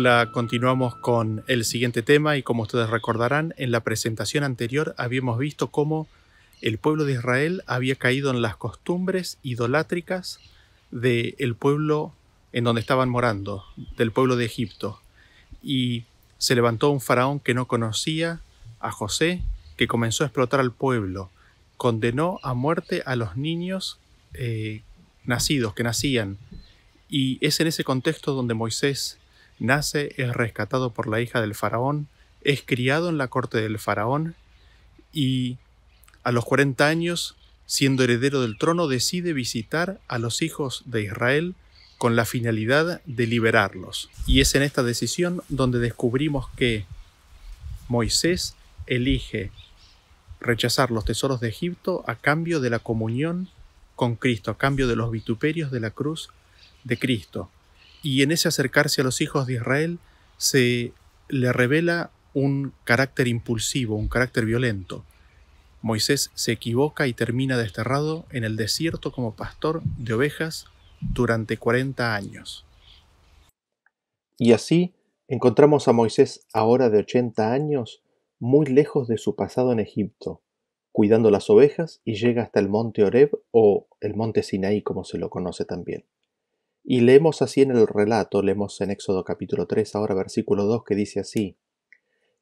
Hola, continuamos con el siguiente tema y como ustedes recordarán, en la presentación anterior habíamos visto cómo el pueblo de Israel había caído en las costumbres idolátricas del pueblo en donde estaban morando, del pueblo de Egipto. Y se levantó un faraón que no conocía a José, que comenzó a explotar al pueblo, condenó a muerte a los niños nacidos, que nacían. Y es en ese contexto donde Moisés nace, es rescatado por la hija del faraón, es criado en la corte del faraón y a los 40 años, siendo heredero del trono, decide visitar a los hijos de Israel con la finalidad de liberarlos. Y es en esta decisión donde descubrimos que Moisés elige rechazar los tesoros de Egipto a cambio de la comunión con Cristo, a cambio de los vituperios de la cruz de Cristo. Y en ese acercarse a los hijos de Israel se le revela un carácter impulsivo, un carácter violento. Moisés se equivoca y termina desterrado en el desierto como pastor de ovejas durante 40 años. Y así encontramos a Moisés ahora de 80 años, muy lejos de su pasado en Egipto, cuidando las ovejas y llega hasta el monte Horeb o el monte Sinaí como se lo conoce también. Y leemos así en el relato, leemos en Éxodo capítulo 3, ahora versículo 2, que dice así: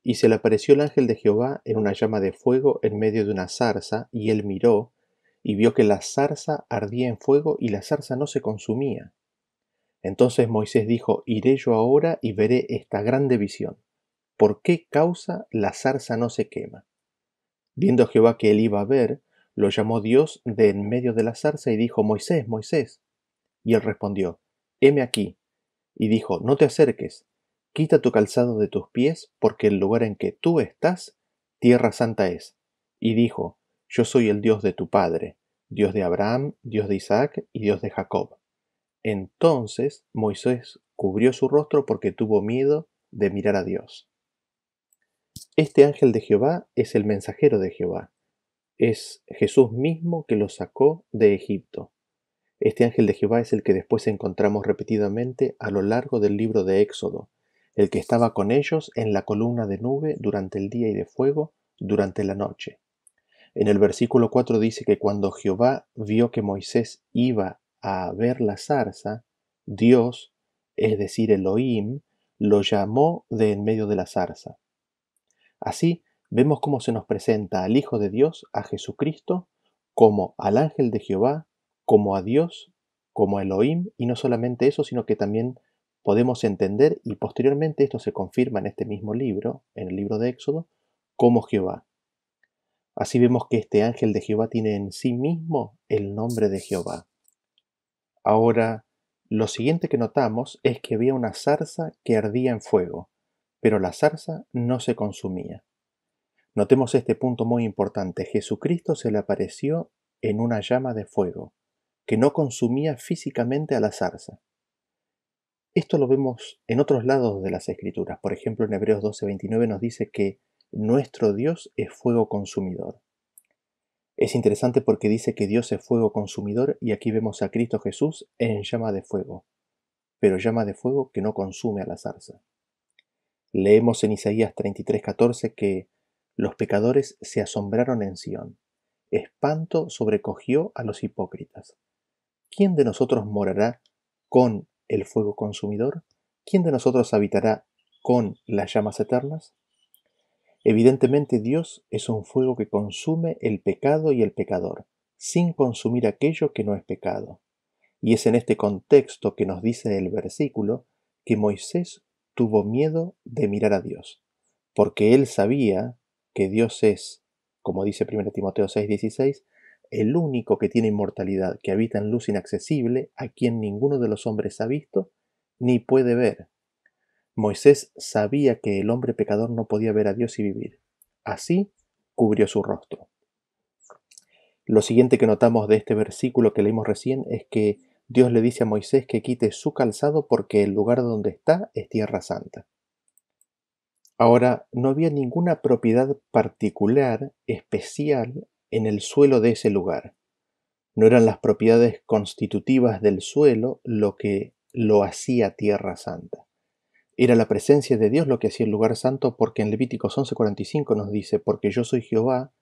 Y se le apareció el ángel de Jehová en una llama de fuego en medio de una zarza, y él miró, y vio que la zarza ardía en fuego y la zarza no se consumía. Entonces Moisés dijo: Iré yo ahora y veré esta grande visión. ¿Por qué causa la zarza no se quema? Viendo Jehová que él iba a ver, lo llamó Dios de en medio de la zarza y dijo: Moisés, Moisés. Y él respondió: Heme aquí. Y dijo: No te acerques, quita tu calzado de tus pies, porque el lugar en que tú estás, tierra santa es. Y dijo: Yo soy el Dios de tu padre, Dios de Abraham, Dios de Isaac y Dios de Jacob. Entonces Moisés cubrió su rostro porque tuvo miedo de mirar a Dios. Este ángel de Jehová es el mensajero de Jehová. Es Jesús mismo que lo sacó de Egipto. Este ángel de Jehová es el que después encontramos repetidamente a lo largo del libro de Éxodo, el que estaba con ellos en la columna de nube durante el día y de fuego durante la noche. En el versículo 4 dice que cuando Jehová vio que Moisés iba a ver la zarza, Dios, es decir, Elohim, lo llamó de en medio de la zarza. Así vemos cómo se nos presenta al Hijo de Dios, a Jesucristo, como al ángel de Jehová, como a Dios, como a Elohim, y no solamente eso, sino que también podemos entender, y posteriormente esto se confirma en este mismo libro, en el libro de Éxodo, como Jehová. Así vemos que este ángel de Jehová tiene en sí mismo el nombre de Jehová. Ahora, lo siguiente que notamos es que había una zarza que ardía en fuego, pero la zarza no se consumía. Notemos este punto muy importante. Jesucristo se le apareció en una llama de fuego, que no consumía físicamente a la zarza. Esto lo vemos en otros lados de las Escrituras. Por ejemplo, en Hebreos 12:29 nos dice que nuestro Dios es fuego consumidor. Es interesante porque dice que Dios es fuego consumidor y aquí vemos a Cristo Jesús en llama de fuego, pero llama de fuego que no consume a la zarza. Leemos en Isaías 33:14 que los pecadores se asombraron en Sión. Espanto sobrecogió a los hipócritas. ¿Quién de nosotros morará con el fuego consumidor? ¿Quién de nosotros habitará con las llamas eternas? Evidentemente Dios es un fuego que consume el pecado y el pecador, sin consumir aquello que no es pecado. Y es en este contexto que nos dice el versículo que Moisés tuvo miedo de mirar a Dios, porque él sabía que Dios es, como dice 1 Timoteo 6:16, el único que tiene inmortalidad, que habita en luz inaccesible, a quien ninguno de los hombres ha visto ni puede ver. Moisés sabía que el hombre pecador no podía ver a Dios y vivir. Así cubrió su rostro. Lo siguiente que notamos de este versículo que leímos recién es que Dios le dice a Moisés que quite su calzado porque el lugar donde está es tierra santa. Ahora, no había ninguna propiedad particular, especial, en el suelo de ese lugar. No eran las propiedades constitutivas del suelo lo que lo hacía tierra santa. Era la presencia de Dios lo que hacía el lugar santo, porque en Levíticos 11:45 nos dice: porque yo soy Jehová,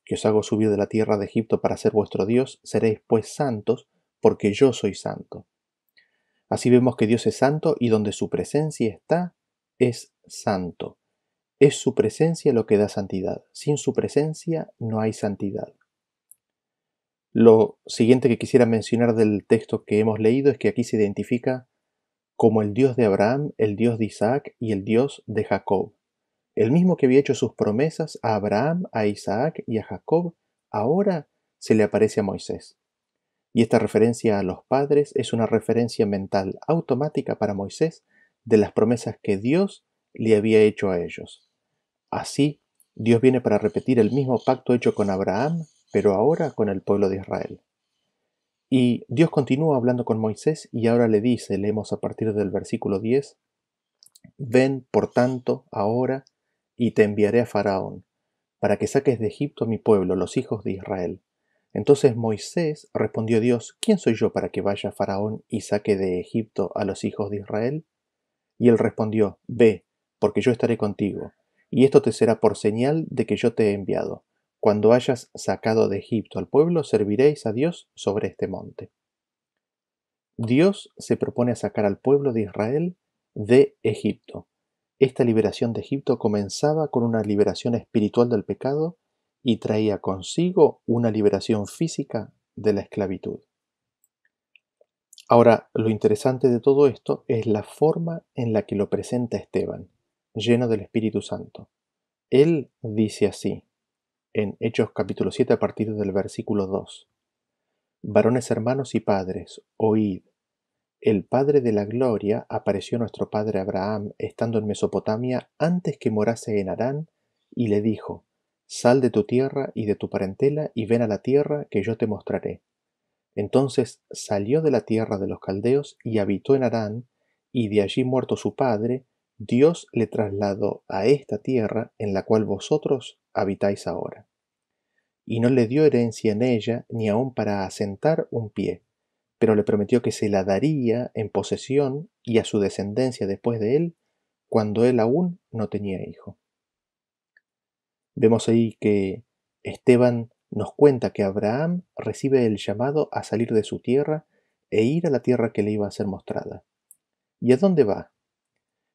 que os hago subir de la tierra de Egipto para ser vuestro Dios, seréis pues santos, porque yo soy santo. Así vemos que Dios es santo y donde su presencia está, es santo. Es su presencia lo que da santidad. Sin su presencia no hay santidad. Lo siguiente que quisiera mencionar del texto que hemos leído es que aquí se identifica como el Dios de Abraham, el Dios de Isaac y el Dios de Jacob. El mismo que había hecho sus promesas a Abraham, a Isaac y a Jacob, ahora se le aparece a Moisés. Y esta referencia a los padres es una referencia mental automática para Moisés de las promesas que Dios le había hecho a ellos. Así, Dios viene para repetir el mismo pacto hecho con Abraham, pero ahora con el pueblo de Israel. Y Dios continúa hablando con Moisés y ahora le dice, leemos a partir del versículo 10, ven, por tanto, ahora, y te enviaré a Faraón, para que saques de Egipto a mi pueblo, los hijos de Israel. Entonces Moisés respondió a Dios, ¿quién soy yo para que vaya a Faraón y saque de Egipto a los hijos de Israel? Y él respondió, ve, porque yo estaré contigo, y esto te será por señal de que yo te he enviado. Cuando hayas sacado de Egipto al pueblo, serviréis a Dios sobre este monte. Dios se propone a sacar al pueblo de Israel de Egipto. Esta liberación de Egipto comenzaba con una liberación espiritual del pecado y traía consigo una liberación física de la esclavitud. Ahora, lo interesante de todo esto es la forma en la que lo presenta Esteban, lleno del Espíritu Santo. Él dice así, en Hechos capítulo 7 a partir del versículo 2. Varones hermanos y padres, oíd. El Padre de la Gloria apareció a nuestro padre Abraham estando en Mesopotamia antes que morase en Harán, y le dijo, sal de tu tierra y de tu parentela y ven a la tierra que yo te mostraré. Entonces salió de la tierra de los caldeos y habitó en Harán, y de allí muerto su padre, Dios le trasladó a esta tierra en la cual vosotros habitáis ahora. Y no le dio herencia en ella ni aun para asentar un pie, pero le prometió que se la daría en posesión y a su descendencia después de él, cuando él aún no tenía hijo. Vemos ahí que Esteban nos cuenta que Abraham recibe el llamado a salir de su tierra e ir a la tierra que le iba a ser mostrada. ¿Y a dónde va?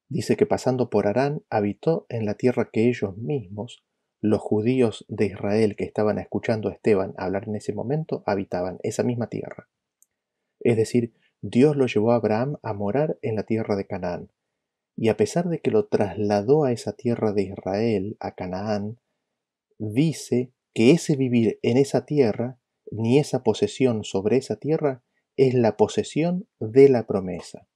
Dice que pasando por Harán habitó en la tierra que ellos mismos, los judíos de Israel que estaban escuchando a Esteban hablar en ese momento, habitaban esa misma tierra. Es decir, Dios lo llevó a Abraham a morar en la tierra de Canaán. Y a pesar de que lo trasladó a esa tierra de Israel, a Canaán, dice que ese vivir en esa tierra, ni esa posesión sobre esa tierra, es la posesión de la promesa.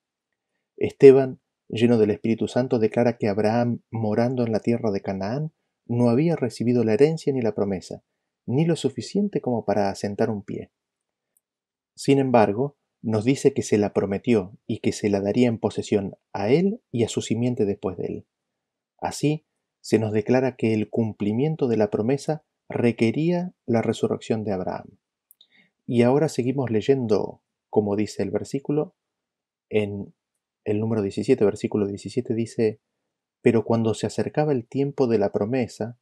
Esteban, lleno del Espíritu Santo, declara que Abraham, morando en la tierra de Canaán, no había recibido la herencia ni la promesa, ni lo suficiente como para asentar un pie. Sin embargo, nos dice que se la prometió y que se la daría en posesión a él y a su simiente después de él. Así, se nos declara que el cumplimiento de la promesa requería la resurrección de Abraham. Y ahora seguimos leyendo, como dice el versículo, en el número 17, versículo 17 dice, pero cuando se acercaba el tiempo de la promesa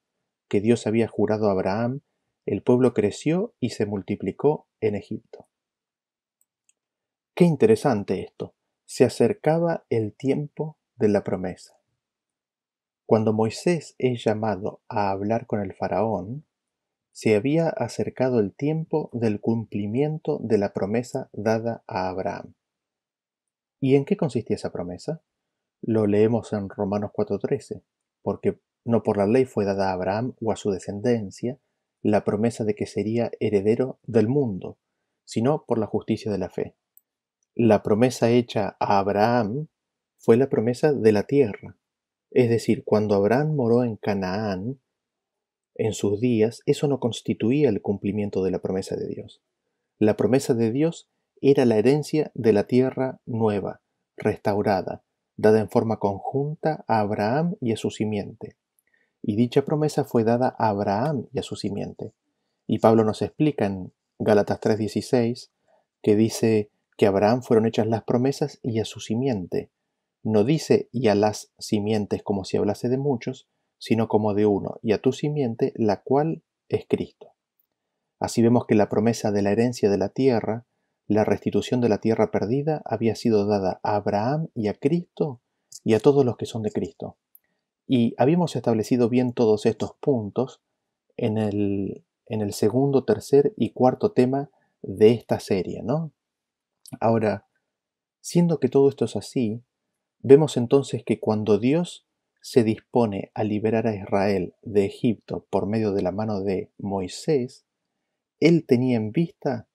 que Dios había jurado a Abraham, el pueblo creció y se multiplicó en Egipto. Qué interesante esto. Se acercaba el tiempo de la promesa. Cuando Moisés es llamado a hablar con el faraón, se había acercado el tiempo del cumplimiento de la promesa dada a Abraham. ¿Y en qué consistía esa promesa? Lo leemos en Romanos 4:13, porque no por la ley fue dada a Abraham o a su descendencia la promesa de que sería heredero del mundo, sino por la justicia de la fe. La promesa hecha a Abraham fue la promesa de la tierra. Es decir, cuando Abraham moró en Canaán, en sus días, eso no constituía el cumplimiento de la promesa de Dios. La promesa de Dios era la herencia de la tierra nueva, restaurada, dada en forma conjunta a Abraham y a su simiente. Y dicha promesa fue dada a Abraham y a su simiente. Y Pablo nos explica en Gálatas 3:16 que dice que a Abraham fueron hechas las promesas y a su simiente. No dice y a las simientes como si hablase de muchos, sino como de uno, y a tu simiente, la cual es Cristo. Así vemos que la promesa de la herencia de la tierra, la restitución de la tierra perdida, había sido dada a Abraham y a Cristo y a todos los que son de Cristo. Y habíamos establecido bien todos estos puntos en el segundo, tercer y cuarto tema de esta serie, ¿no? Ahora, siendo que todo esto es así, vemos entonces que cuando Dios se dispone a liberar a Israel de Egipto por medio de la mano de Moisés, Él tenía en vista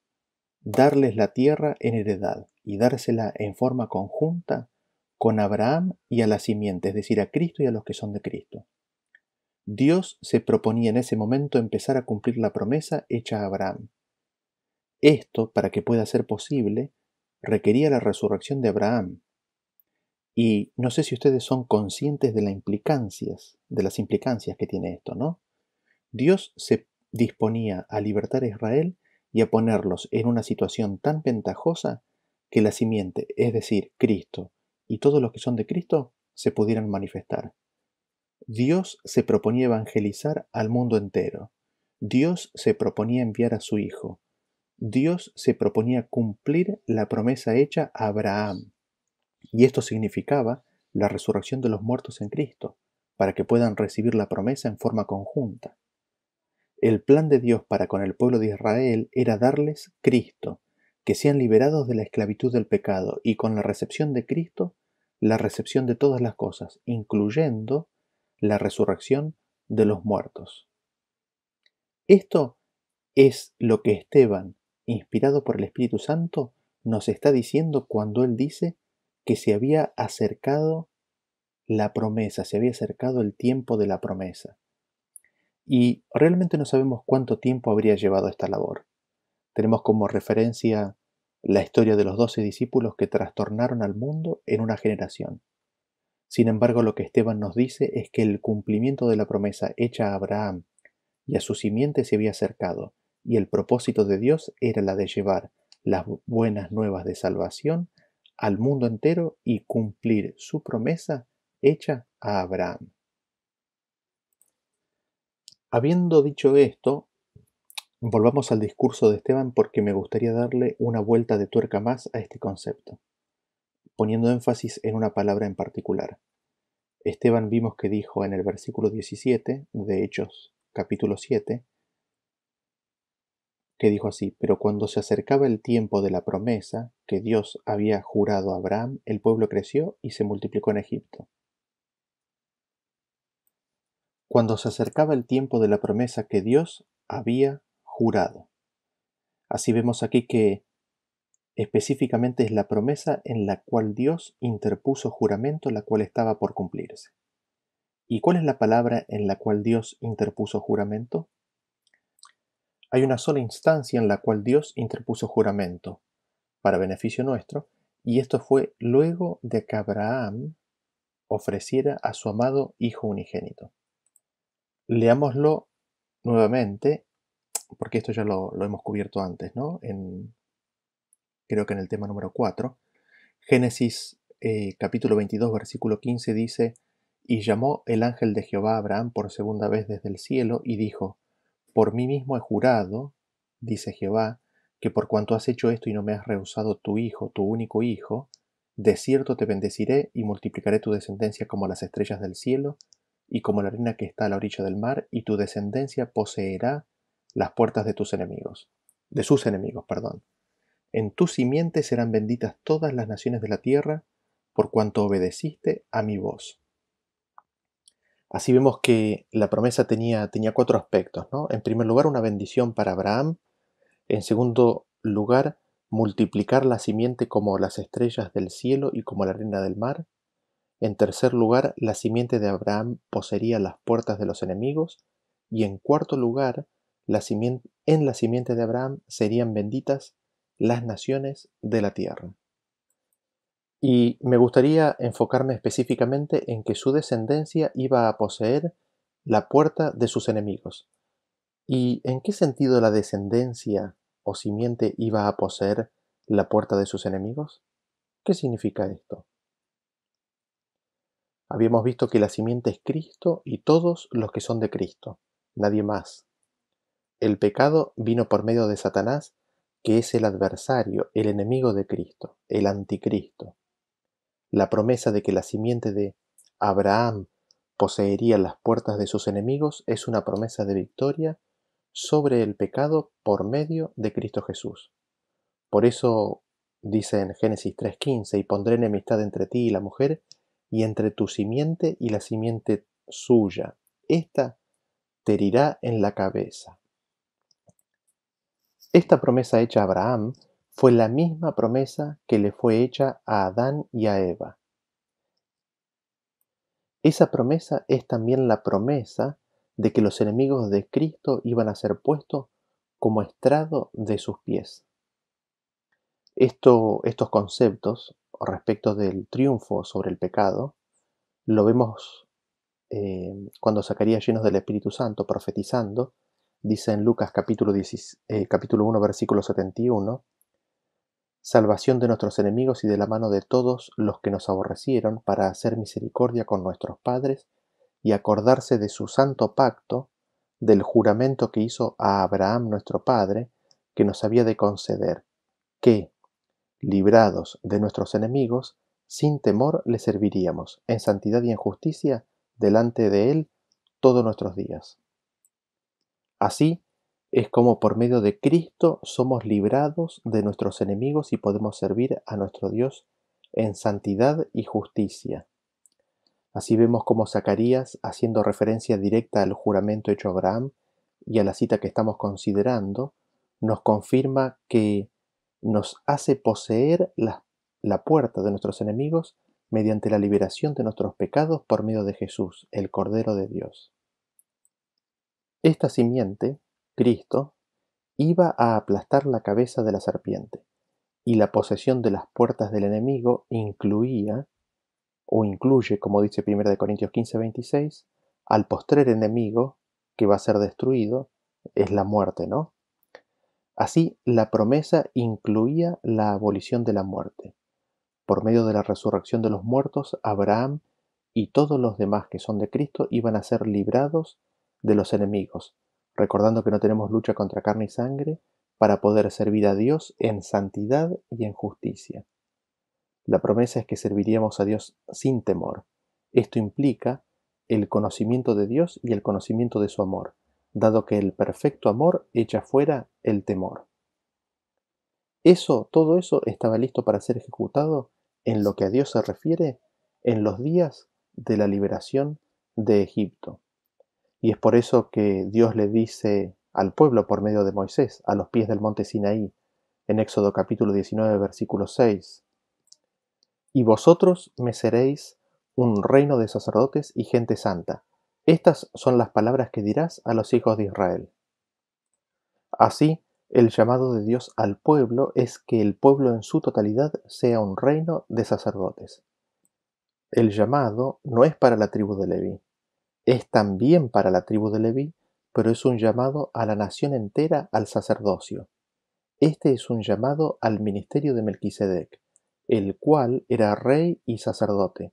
darles la tierra en heredad y dársela en forma conjunta con Abraham y a la simiente, es decir, a Cristo y a los que son de Cristo. Dios se proponía en ese momento empezar a cumplir la promesa hecha a Abraham. Esto, para que pueda ser posible, requería la resurrección de Abraham. Y no sé si ustedes son conscientes de las implicancias que tiene esto, ¿no? Dios se disponía a libertar a Israel y a ponerlos en una situación tan ventajosa que la simiente, es decir, Cristo, y todos los que son de Cristo, se pudieran manifestar. Dios se proponía evangelizar al mundo entero. Dios se proponía enviar a su Hijo. Dios se proponía cumplir la promesa hecha a Abraham. Y esto significaba la resurrección de los muertos en Cristo, para que puedan recibir la promesa en forma conjunta. El plan de Dios para con el pueblo de Israel era darles Cristo, que sean liberados de la esclavitud del pecado y con la recepción de Cristo, la recepción de todas las cosas, incluyendo la resurrección de los muertos. Esto es lo que Esteban, inspirado por el Espíritu Santo, nos está diciendo cuando él dice que se había acercado la promesa, se había acercado el tiempo de la promesa. Y realmente no sabemos cuánto tiempo habría llevado esta labor. Tenemos como referencia la historia de los 12 discípulos que trastornaron al mundo en una generación. Sin embargo, lo que Esteban nos dice es que el cumplimiento de la promesa hecha a Abraham y a su simiente se había acercado, y el propósito de Dios era la de llevar las buenas nuevas de salvación al mundo entero y cumplir su promesa hecha a Abraham. Habiendo dicho esto, volvamos al discurso de Esteban porque me gustaría darle una vuelta de tuerca más a este concepto, poniendo énfasis en una palabra en particular. Esteban vimos que dijo en el versículo 17 de Hechos capítulo 7, que dijo así: pero cuando se acercaba el tiempo de la promesa que Dios había jurado a Abraham, el pueblo creció y se multiplicó en Egipto. Cuando se acercaba el tiempo de la promesa que Dios había jurado. Así vemos aquí que específicamente es la promesa en la cual Dios interpuso juramento, la cual estaba por cumplirse. ¿Y cuál es la palabra en la cual Dios interpuso juramento? Hay una sola instancia en la cual Dios interpuso juramento para beneficio nuestro, y esto fue luego de que Abraham ofreciera a su amado Hijo unigénito. Leámoslo nuevamente, porque esto ya lo hemos cubierto antes, ¿no? Creo que en el tema número 4. Génesis capítulo 22, versículo 15 dice: y llamó el ángel de Jehová a Abraham por segunda vez desde el cielo, y dijo: por mí mismo he jurado, dice Jehová, que por cuanto has hecho esto y no me has rehusado tu hijo, tu único hijo, de cierto te bendeciré y multiplicaré tu descendencia como las estrellas del cielo y como la arena que está a la orilla del mar, y tu descendencia poseerá las puertas de sus enemigos, perdón. En tu simiente serán benditas todas las naciones de la tierra, por cuanto obedeciste a mi voz. Así vemos que la promesa tenía 4 aspectos, ¿no? En primer lugar, una bendición para Abraham. En segundo lugar, multiplicar la simiente como las estrellas del cielo y como la arena del mar. En tercer lugar, la simiente de Abraham poseería las puertas de los enemigos. Y en cuarto lugar, en la simiente de Abraham serían benditas las naciones de la tierra. Y me gustaría enfocarme específicamente en que su descendencia iba a poseer la puerta de sus enemigos. ¿Y en qué sentido la descendencia o simiente iba a poseer la puerta de sus enemigos? ¿Qué significa esto? Habíamos visto que la simiente es Cristo y todos los que son de Cristo, nadie más. El pecado vino por medio de Satanás, que es el adversario, el enemigo de Cristo, el anticristo. La promesa de que la simiente de Abraham poseería las puertas de sus enemigos es una promesa de victoria sobre el pecado por medio de Cristo Jesús. Por eso dice en Génesis 3:15, y pondré enemistad entre ti y la mujer, y entre tu simiente y la simiente suya. Esta te herirá en la cabeza. Esta promesa hecha a Abraham fue la misma promesa que le fue hecha a Adán y a Eva. Esa promesa es también la promesa de que los enemigos de Cristo iban a ser puestos como estrado de sus pies. Estos conceptos respecto del triunfo sobre el pecado lo vemos cuando Zacarías, lleno del Espíritu Santo, profetizando, dice en Lucas capítulo 1, versículo 71, salvación de nuestros enemigos y de la mano de todos los que nos aborrecieron, para hacer misericordia con nuestros padres y acordarse de su santo pacto, del juramento que hizo a Abraham nuestro padre, que nos había de conceder, que, librados de nuestros enemigos, sin temor le serviríamos, en santidad y en justicia, delante de él todos nuestros días. Así es como por medio de Cristo somos librados de nuestros enemigos y podemos servir a nuestro Dios en santidad y justicia. Así vemos como Zacarías, haciendo referencia directa al juramento hecho a Abraham y a la cita que estamos considerando, nos confirma que nos hace poseer la puerta de nuestros enemigos mediante la liberación de nuestros pecados por medio de Jesús, el Cordero de Dios. Esta simiente, Cristo, iba a aplastar la cabeza de la serpiente, y la posesión de las puertas del enemigo incluye, como dice 1 Corintios 15:26, al postrer enemigo que va a ser destruido, es la muerte, ¿no? Así, la promesa incluía la abolición de la muerte. Por medio de la resurrección de los muertos, Abraham y todos los demás que son de Cristo iban a ser librados de los enemigos, recordando que no tenemos lucha contra carne y sangre, para poder servir a Dios en santidad y en justicia. La promesa es que serviríamos a Dios sin temor. Esto implica el conocimiento de Dios y el conocimiento de su amor, dado que el perfecto amor echa fuera el temor. Todo eso estaba listo para ser ejecutado en lo que a Dios se refiere en los días de la liberación de Egipto. Y es por eso que Dios le dice al pueblo por medio de Moisés, a los pies del monte Sinaí, en Éxodo capítulo 19, versículo 6, y vosotros me seréis un reino de sacerdotes y gente santa. Estas son las palabras que dirás a los hijos de Israel. Así, el llamado de Dios al pueblo es que el pueblo en su totalidad sea un reino de sacerdotes. El llamado no es para la tribu de Leví, es también para la tribu de Leví, pero es un llamado a la nación entera al sacerdocio. Este es un llamado al ministerio de Melquisedec, el cual era rey y sacerdote,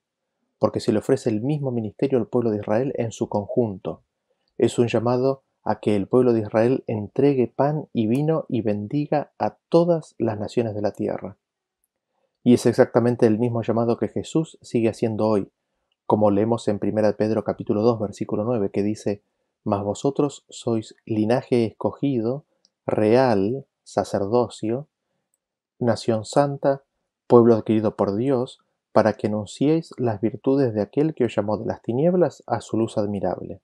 porque se le ofrece el mismo ministerio al pueblo de Israel en su conjunto. Es un llamado a que el pueblo de Israel entregue pan y vino y bendiga a todas las naciones de la tierra. Y es exactamente el mismo llamado que Jesús sigue haciendo hoy, como leemos en 1 Pedro capítulo 2, versículo 9, que dice: Mas vosotros sois linaje escogido, real, sacerdocio, nación santa, pueblo adquirido por Dios, para que anunciéis las virtudes de aquel que os llamó de las tinieblas a su luz admirable.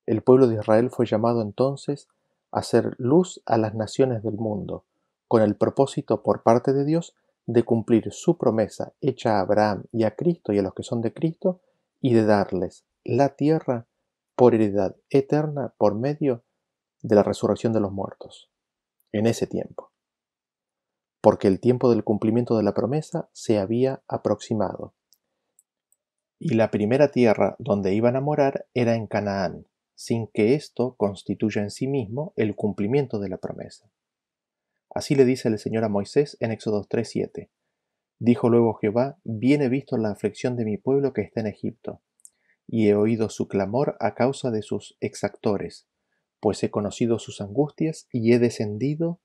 El pueblo de Israel fue llamado entonces a ser luz a las naciones del mundo, con el propósito por parte de Dios de cumplir su promesa hecha a Abraham y a Cristo y a los que son de Cristo, y de darles la tierra por heredad eterna por medio de la resurrección de los muertos, en ese tiempo. Porque el tiempo del cumplimiento de la promesa se había aproximado. Y la primera tierra donde iban a morar era en Canaán, sin que esto constituya en sí mismo el cumplimiento de la promesa. Así le dice el Señor a Moisés en Éxodo 3:7: Dijo luego Jehová: Bien he visto la aflicción de mi pueblo que está en Egipto, y he oído su clamor a causa de sus exactores, pues he conocido sus angustias, y he descendido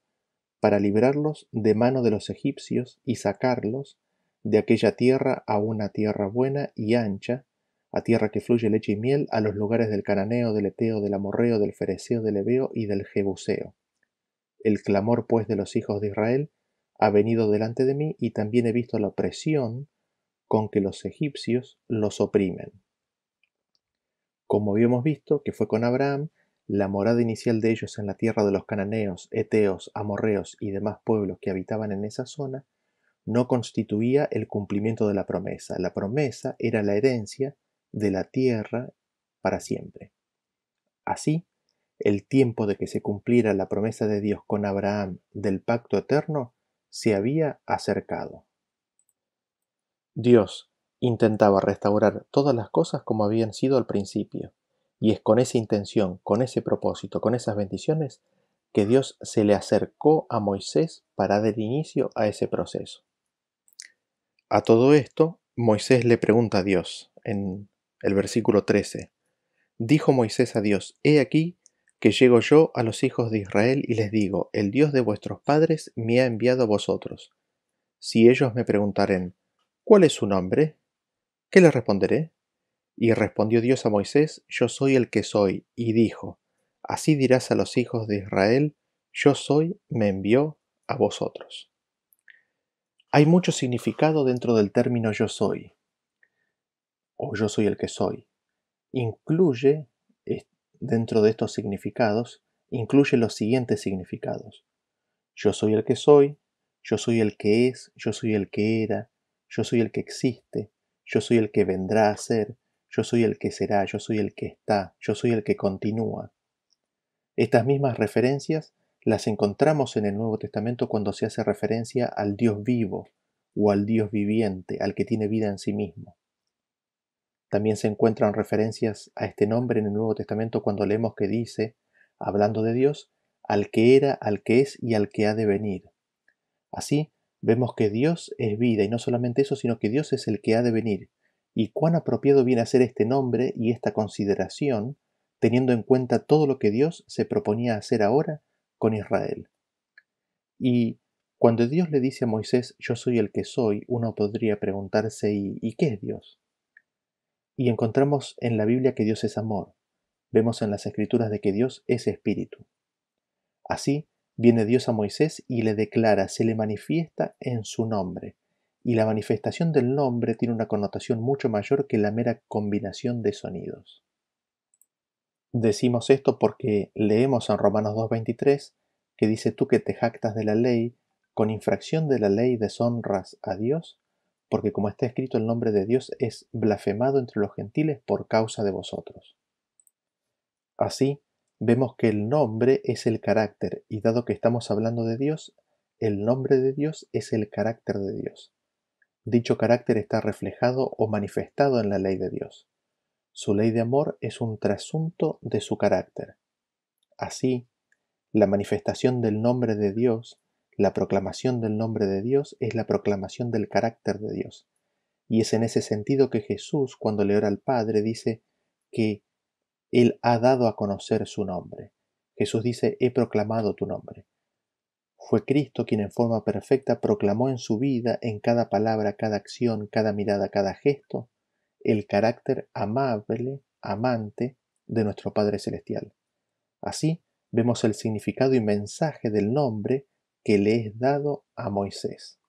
para librarlos de mano de los egipcios y sacarlos de aquella tierra a una tierra buena y ancha, a tierra que fluye leche y miel, a los lugares del cananeo, del eteo, del amorreo, del fereceo, del heveo y del jebuseo. El clamor pues de los hijos de Israel ha venido delante de mí, y también he visto la opresión con que los egipcios los oprimen. Como habíamos visto que fue con Abraham, la morada inicial de ellos en la tierra de los cananeos, eteos, amorreos y demás pueblos que habitaban en esa zona, no constituía el cumplimiento de la promesa. La promesa era la herencia de la tierra para siempre. Así, el tiempo de que se cumpliera la promesa de Dios con Abraham del pacto eterno se había acercado. Dios intentaba restaurar todas las cosas como habían sido al principio, y es con esa intención, con ese propósito, con esas bendiciones, que Dios se le acercó a Moisés para dar inicio a ese proceso. A todo esto, Moisés le pregunta a Dios en el versículo 13. Dijo Moisés a Dios: He aquí que llego yo a los hijos de Israel y les digo: El Dios de vuestros padres me ha enviado a vosotros. Si ellos me preguntaren: ¿Cuál es su nombre? ¿Qué les responderé? Y respondió Dios a Moisés: Yo soy el que soy. Y dijo: Así dirás a los hijos de Israel: Yo soy, me envió a vosotros. Hay mucho significado dentro del término yo soy, o yo soy el que soy. Incluye, dentro de estos significados, incluye los siguientes significados. Yo soy el que soy, yo soy el que es, yo soy el que era, yo soy el que existe, yo soy el que vendrá a ser, yo soy el que será, yo soy el que está, yo soy el que continúa. Estas mismas referencias las encontramos en el Nuevo Testamento cuando se hace referencia al Dios vivo o al Dios viviente, al que tiene vida en sí mismo. También se encuentran referencias a este nombre en el Nuevo Testamento cuando leemos que dice, hablando de Dios, al que era, al que es y al que ha de venir. Así, vemos que Dios es vida, y no solamente eso, sino que Dios es el que ha de venir. Y cuán apropiado viene a ser este nombre y esta consideración, teniendo en cuenta todo lo que Dios se proponía hacer ahora con Israel. Y cuando Dios le dice a Moisés: Yo soy el que soy, uno podría preguntarse: ¿y qué es Dios? Y encontramos en la Biblia que Dios es amor. Vemos en las Escrituras de que Dios es espíritu. Así, viene Dios a Moisés y le declara, se le manifiesta en su nombre. Y la manifestación del nombre tiene una connotación mucho mayor que la mera combinación de sonidos. Decimos esto porque leemos en Romanos 2:23 que dice: Tú que te jactas de la ley, con infracción de la ley deshonras a Dios, porque como está escrito, el nombre de Dios es blasfemado entre los gentiles por causa de vosotros. Así, vemos que el nombre es el carácter, y dado que estamos hablando de Dios, el nombre de Dios es el carácter de Dios. Dicho carácter está reflejado o manifestado en la ley de Dios. Su ley de amor es un trasunto de su carácter. Así, la manifestación del nombre de Dios, la proclamación del nombre de Dios, es la proclamación del carácter de Dios. Y es en ese sentido que Jesús, cuando le ora al Padre, dice que Él ha dado a conocer su nombre. Jesús dice: He proclamado tu nombre. Fue Cristo quien en forma perfecta proclamó en su vida, en cada palabra, cada acción, cada mirada, cada gesto, el carácter amable, amante de nuestro Padre Celestial. Así vemos el significado y mensaje del nombre que le es dado a Moisés.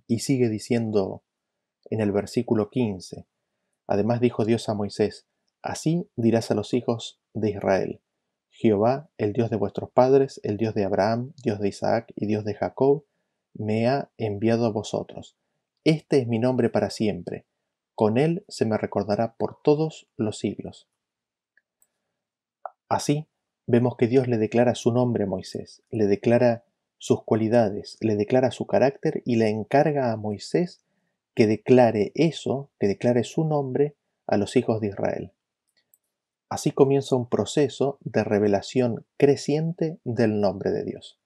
Y sigue diciendo en el versículo 15: Además dijo Dios a Moisés: Así dirás a los hijos de Israel: Jehová, el Dios de vuestros padres, el Dios de Abraham, Dios de Isaac y Dios de Jacob, me ha enviado a vosotros. Este es mi nombre para siempre. Con él se me recordará por todos los siglos. Así, vemos que Dios le declara su nombre a Moisés, le declara sus cualidades, le declara su carácter y le encarga a Moisés que declare eso, que declare su nombre a los hijos de Israel. Así comienza un proceso de revelación creciente del nombre de Dios.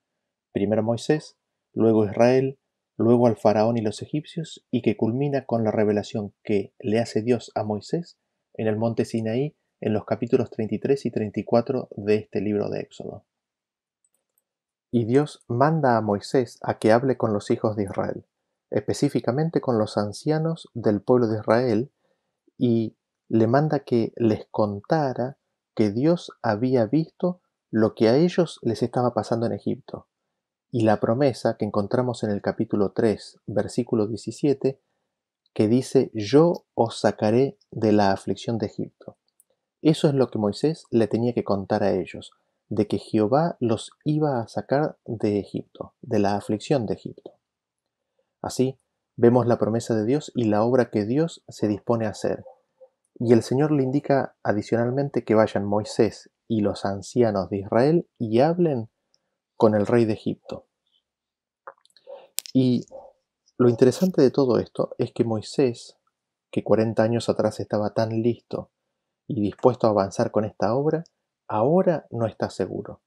Primero Moisés, luego Israel, luego al faraón y los egipcios, y que culmina con la revelación que le hace Dios a Moisés en el monte Sinaí en los capítulos 33 y 34 de este libro de Éxodo. Y Dios manda a Moisés a que hable con los hijos de Israel, específicamente con los ancianos del pueblo de Israel, y le manda que les contara que Dios había visto lo que a ellos les estaba pasando en Egipto, y la promesa que encontramos en el capítulo 3, versículo 17, que dice: yo os sacaré de la aflicción de Egipto. Eso es lo que Moisés le tenía que contar a ellos, de que Jehová los iba a sacar de Egipto, de la aflicción de Egipto. Así, vemos la promesa de Dios y la obra que Dios se dispone a hacer. Y el Señor le indica adicionalmente que vayan Moisés y los ancianos de Israel y hablen con el rey de Egipto. Y lo interesante de todo esto es que Moisés, que 40 años atrás estaba tan listo y dispuesto a avanzar con esta obra, ahora no está seguro.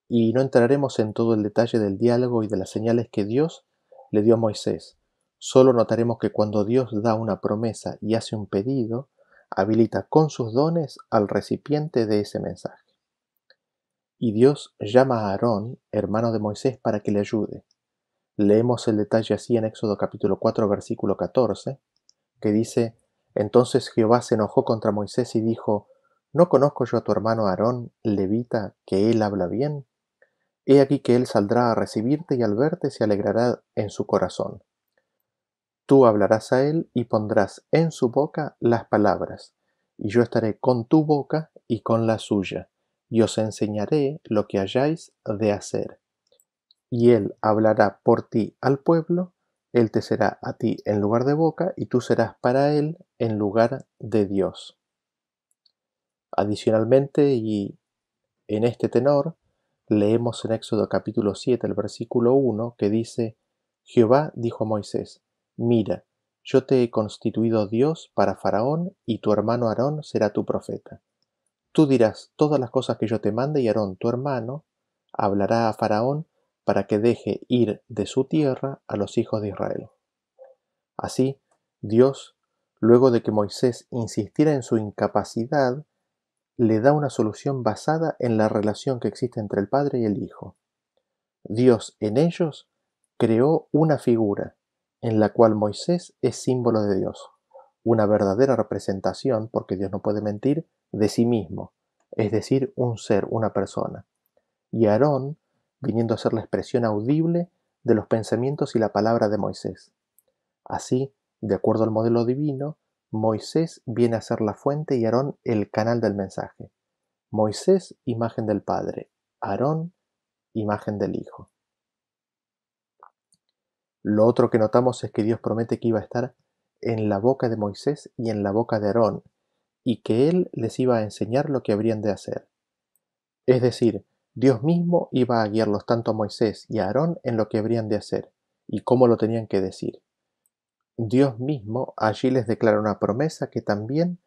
Y no entraremos en todo el detalle del diálogo y de las señales que Dios le dio a Moisés. Solo notaremos que cuando Dios da una promesa y hace un pedido, habilita con sus dones al recipiente de ese mensaje. Y Dios llama a Aarón, hermano de Moisés, para que le ayude. Leemos el detalle así en Éxodo capítulo 4, versículo 14, que dice: entonces Jehová se enojó contra Moisés y dijo: ¿no conozco yo a tu hermano Aarón, levita, que él habla bien? He aquí que él saldrá a recibirte y al verte se alegrará en su corazón. Tú hablarás a él y pondrás en su boca las palabras, y yo estaré con tu boca y con la suya, y os enseñaré lo que hayáis de hacer. Y él hablará por ti al pueblo, él te será a ti en lugar de boca, y tú serás para él en lugar de Dios. Adicionalmente, y en este tenor, leemos en Éxodo capítulo 7, el versículo 1, que dice: Jehová dijo a Moisés: mira, yo te he constituido Dios para Faraón, y tu hermano Aarón será tu profeta. Tú dirás todas las cosas que yo te mande, y Aarón, tu hermano, hablará a Faraón para que deje ir de su tierra a los hijos de Israel. Así, Dios, luego de que Moisés insistiera en su incapacidad, le da una solución basada en la relación que existe entre el Padre y el Hijo. Dios en ellos creó una figura en la cual Moisés es símbolo de Dios, una verdadera representación, porque Dios no puede mentir, de sí mismo, es decir, un ser, una persona. Y Aarón, viniendo a ser la expresión audible de los pensamientos y la palabra de Moisés. Así, de acuerdo al modelo divino, Moisés viene a ser la fuente y Aarón el canal del mensaje. Moisés, imagen del Padre; Aarón, imagen del Hijo. Lo otro que notamos es que Dios promete que iba a estar en la boca de Moisés y en la boca de Aarón, y que él les iba a enseñar lo que habrían de hacer. Es decir, Dios mismo iba a guiarlos tanto a Moisés y a Aarón en lo que habrían de hacer, y cómo lo tenían que decir. Dios mismo allí les declara una promesa que también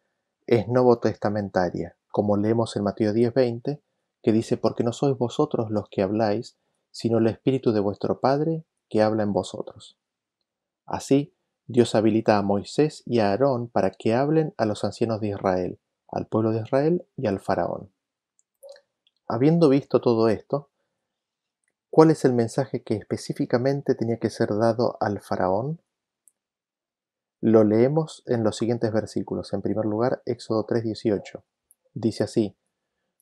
es novotestamentaria, como leemos en Mateo 10:20, que dice: porque no sois vosotros los que habláis, sino el Espíritu de vuestro Padre que habla en vosotros. Así, Dios habilita a Moisés y a Aarón para que hablen a los ancianos de Israel, al pueblo de Israel y al faraón. Habiendo visto todo esto, ¿cuál es el mensaje que específicamente tenía que ser dado al faraón? Lo leemos en los siguientes versículos. En primer lugar, Éxodo 3:18. Dice así: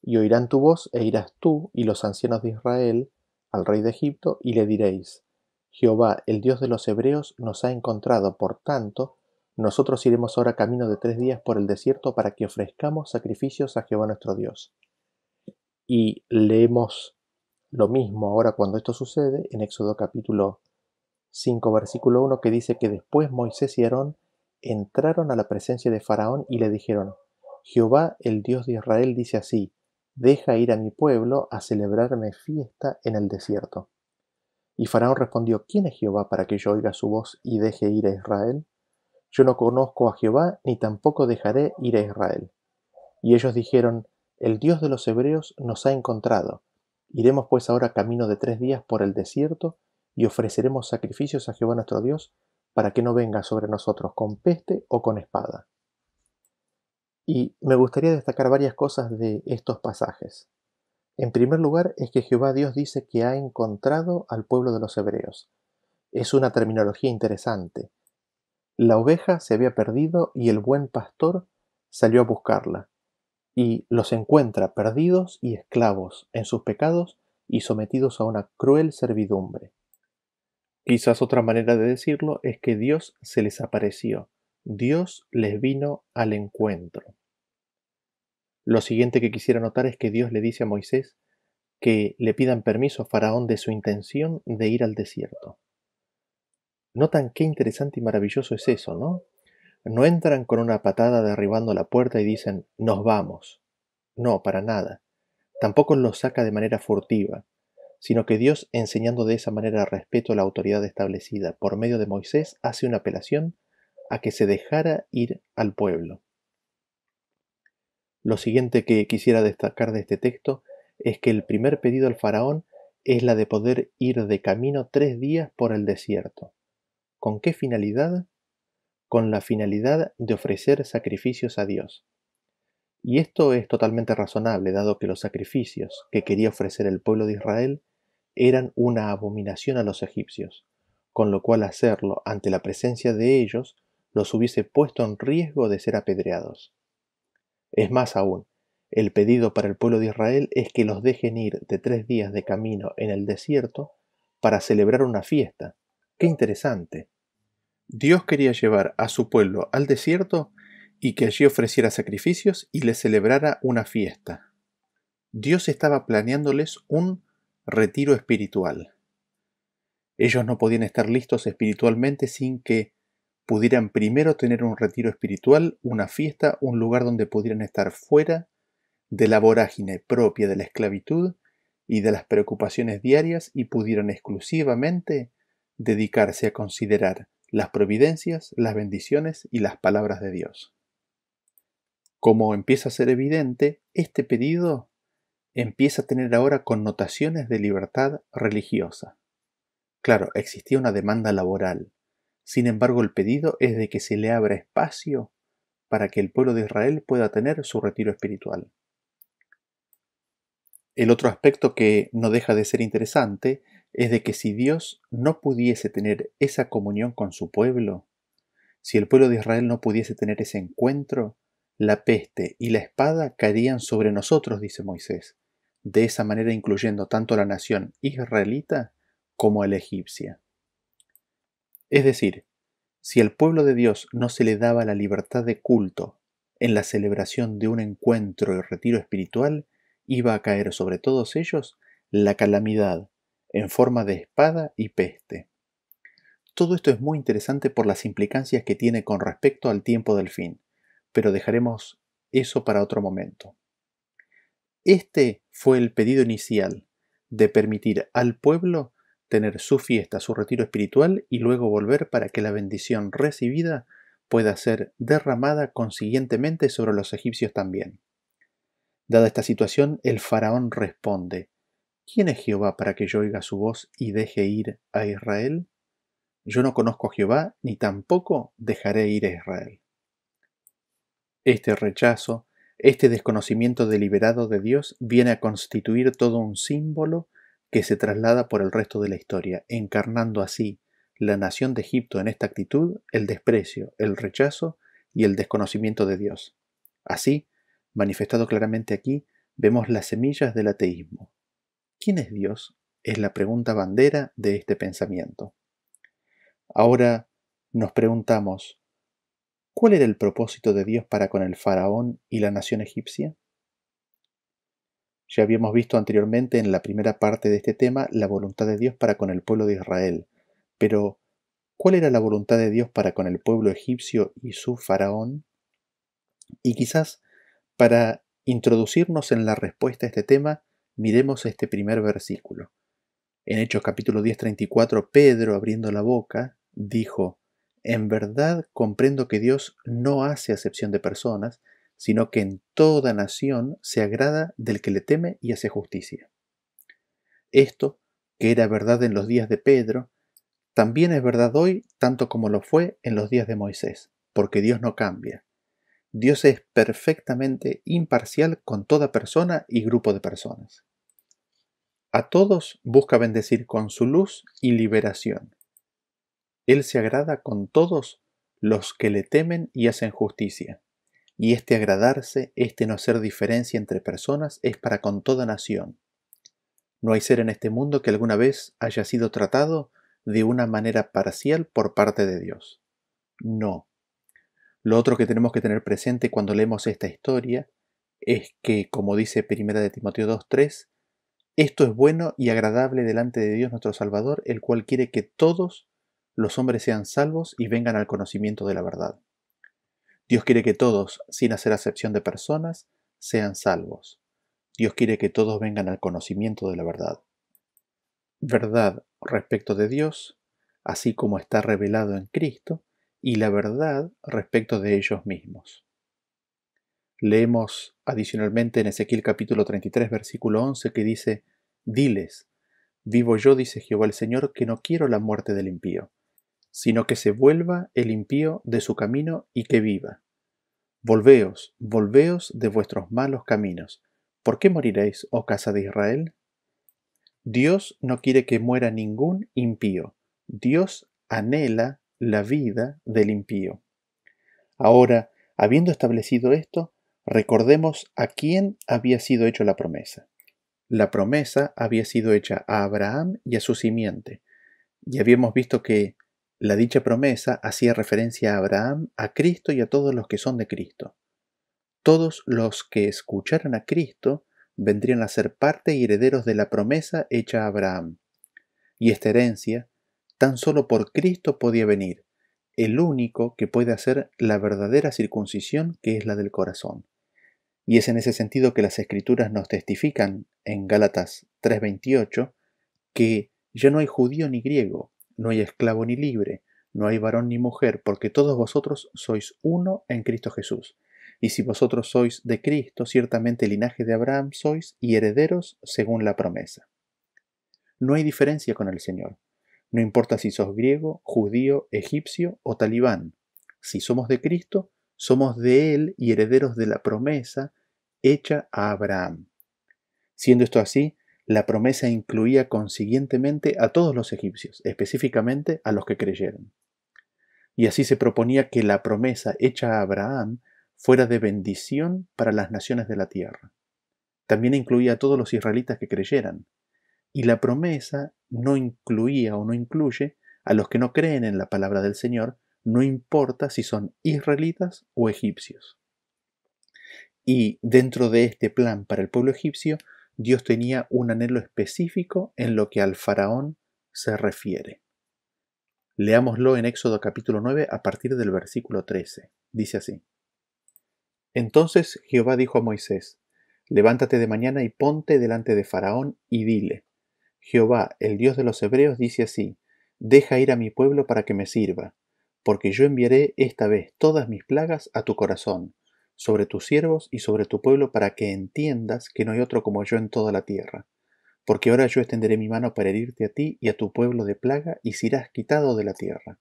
y oirán tu voz, e irás tú y los ancianos de Israel al rey de Egipto, y le diréis: Jehová, el Dios de los hebreos, nos ha encontrado, por tanto, nosotros iremos ahora camino de 3 días por el desierto para que ofrezcamos sacrificios a Jehová nuestro Dios. Y leemos lo mismo ahora cuando esto sucede en Éxodo capítulo 5, versículo 1, que dice que después Moisés y Aarón entraron a la presencia de Faraón y le dijeron: Jehová, el Dios de Israel, dice así: deja ir a mi pueblo a celebrarme fiesta en el desierto. Y Faraón respondió: ¿quién es Jehová para que yo oiga su voz y deje ir a Israel? Yo no conozco a Jehová, ni tampoco dejaré ir a Israel. Y ellos dijeron: el Dios de los hebreos nos ha encontrado. Iremos pues ahora camino de 3 días por el desierto, y ofreceremos sacrificios a Jehová nuestro Dios para que no venga sobre nosotros con peste o con espada. Y me gustaría destacar varias cosas de estos pasajes. En primer lugar, es que Jehová Dios dice que ha encontrado al pueblo de los hebreos. Es una terminología interesante. La oveja se había perdido y el buen pastor salió a buscarla, y los encuentra perdidos y esclavos en sus pecados y sometidos a una cruel servidumbre. Quizás otra manera de decirlo es que Dios se les apareció, Dios les vino al encuentro. Lo siguiente que quisiera notar es que Dios le dice a Moisés que le pidan permiso a Faraón de su intención de ir al desierto. Notan qué interesante y maravilloso es eso, ¿no? No entran con una patada derribando la puerta y dicen, nos vamos. No, para nada. Tampoco los saca de manera furtiva, sino que Dios, enseñando de esa manera respeto a la autoridad establecida por medio de Moisés, hace una apelación a que se dejara ir al pueblo. Lo siguiente que quisiera destacar de este texto es que el primer pedido al faraón es la de poder ir de camino 3 días por el desierto. ¿Con qué finalidad? Con la finalidad de ofrecer sacrificios a Dios. Y esto es totalmente razonable, dado que los sacrificios que quería ofrecer el pueblo de Israel eran una abominación a los egipcios, con lo cual hacerlo ante la presencia de ellos los hubiese puesto en riesgo de ser apedreados. Es más aún, el pedido para el pueblo de Israel es que los dejen ir de 3 días de camino en el desierto para celebrar una fiesta. ¡Qué interesante! Dios quería llevar a su pueblo al desierto y que allí ofreciera sacrificios y les celebrara una fiesta. Dios estaba planeándoles un retiro espiritual. Ellos no podían estar listos espiritualmente sin que pudieran primero tener un retiro espiritual, una fiesta, un lugar donde pudieran estar fuera de la vorágine propia de la esclavitud y de las preocupaciones diarias y pudieran exclusivamente dedicarse a considerar las providencias, las bendiciones y las palabras de Dios. Como empieza a ser evidente, este pedido empieza a tener ahora connotaciones de libertad religiosa. Claro, existía una demanda laboral. Sin embargo, el pedido es de que se le abra espacio para que el pueblo de Israel pueda tener su retiro espiritual. El otro aspecto que no deja de ser interesante es de que si Dios no pudiese tener esa comunión con su pueblo, si el pueblo de Israel no pudiese tener ese encuentro, la peste y la espada caerían sobre nosotros, dice Moisés, de esa manera incluyendo tanto a la nación israelita como a la egipcia. Es decir, si al pueblo de Dios no se le daba la libertad de culto en la celebración de un encuentro y retiro espiritual, iba a caer sobre todos ellos la calamidad en forma de espada y peste. Todo esto es muy interesante por las implicancias que tiene con respecto al tiempo del fin, pero dejaremos eso para otro momento. Este fue el pedido inicial de permitir al pueblo tener su fiesta, su retiro espiritual y luego volver para que la bendición recibida pueda ser derramada consiguientemente sobre los egipcios también. Dada esta situación, el faraón responde: ¿Quién es Jehová para que yo oiga su voz y deje ir a Israel? Yo no conozco a Jehová, ni tampoco dejaré ir a Israel. Este rechazo, este desconocimiento deliberado de Dios viene a constituir todo un símbolo que se traslada por el resto de la historia, encarnando así la nación de Egipto en esta actitud, el desprecio, el rechazo y el desconocimiento de Dios. Así, manifestado claramente aquí, vemos las semillas del ateísmo. ¿Quién es Dios? Es la pregunta bandera de este pensamiento. Ahora nos preguntamos, ¿cuál era el propósito de Dios para con el faraón y la nación egipcia? Ya habíamos visto anteriormente en la primera parte de este tema la voluntad de Dios para con el pueblo de Israel, pero ¿cuál era la voluntad de Dios para con el pueblo egipcio y su faraón? Y quizás para introducirnos en la respuesta a este tema, miremos este primer versículo. En Hechos capítulo 10:34, Pedro, abriendo la boca, dijo: En verdad comprendo que Dios no hace acepción de personas, sino que en toda nación se agrada del que le teme y hace justicia. Esto, que era verdad en los días de Pedro, También es verdad hoy, tanto como lo fue en los días de Moisés, porque Dios no cambia. Dios es perfectamente imparcial con toda persona y grupo de personas. A todos busca bendecir con su luz y liberación. Él se agrada con todos los que le temen y hacen justicia. Y este agradarse, este no hacer diferencia entre personas, es para con toda nación. No hay ser en este mundo que alguna vez haya sido tratado de una manera parcial por parte de Dios. No. Lo otro que tenemos que tener presente cuando leemos esta historia es que, como dice 1 de Timoteo 2:3, esto es bueno y agradable delante de Dios nuestro Salvador, el cual quiere que todos los hombres sean salvos y vengan al conocimiento de la verdad. Dios quiere que todos, sin hacer acepción de personas, sean salvos. Dios quiere que todos vengan al conocimiento de la verdad. Verdad respecto de Dios, así como está revelado en Cristo, y la verdad respecto de ellos mismos. Leemos adicionalmente en Ezequiel capítulo 33, versículo 11, que dice: Diles, vivo yo, dice Jehová el Señor, que no quiero la muerte del impío, sino que se vuelva el impío de su camino y que viva. Volveos, volveos de vuestros malos caminos. ¿Por qué moriréis, oh casa de Israel? Dios no quiere que muera ningún impío. Dios anhela la vida del impío. Ahora, habiendo establecido esto, recordemos a quién había sido hecha la promesa. La promesa había sido hecha a Abraham y a su simiente, y habíamos visto que la dicha promesa hacía referencia a Abraham, a Cristo y a todos los que son de Cristo. Todos los que escucharan a Cristo vendrían a ser parte y herederos de la promesa hecha a Abraham. Y esta herencia tan solo por Cristo podía venir, el único que puede hacer la verdadera circuncisión, que es la del corazón. Y es en ese sentido que las Escrituras nos testifican en Gálatas 3:28 que ya no hay judío ni griego, no hay esclavo ni libre, no hay varón ni mujer, porque todos vosotros sois uno en Cristo Jesús. Y si vosotros sois de Cristo, ciertamente linaje de Abraham sois y herederos según la promesa. No hay diferencia con el Señor. No importa si sos griego, judío, egipcio o talibán. Si somos de Cristo, somos de Él y herederos de la promesa hecha a Abraham. Siendo esto así, la promesa incluía consiguientemente a todos los egipcios, específicamente a los que creyeron. Y así se proponía que la promesa hecha a Abraham fuera de bendición para las naciones de la tierra. También incluía a todos los israelitas que creyeran. Y la promesa no incluía o no incluye a los que no creen en la palabra del Señor, no importa si son israelitas o egipcios. Y dentro de este plan para el pueblo egipcio, Dios tenía un anhelo específico en lo que al faraón se refiere. Leámoslo en Éxodo capítulo 9 a partir del versículo 13. Dice así: Entonces Jehová dijo a Moisés: Levántate de mañana y ponte delante de Faraón y dile: Jehová, el Dios de los hebreos, dice así: Deja ir a mi pueblo para que me sirva, porque yo enviaré esta vez todas mis plagas a tu corazón, sobre tus siervos y sobre tu pueblo, para que entiendas que no hay otro como yo en toda la tierra. Porque ahora yo extenderé mi mano para herirte a ti y a tu pueblo de plaga, y serás quitado de la tierra.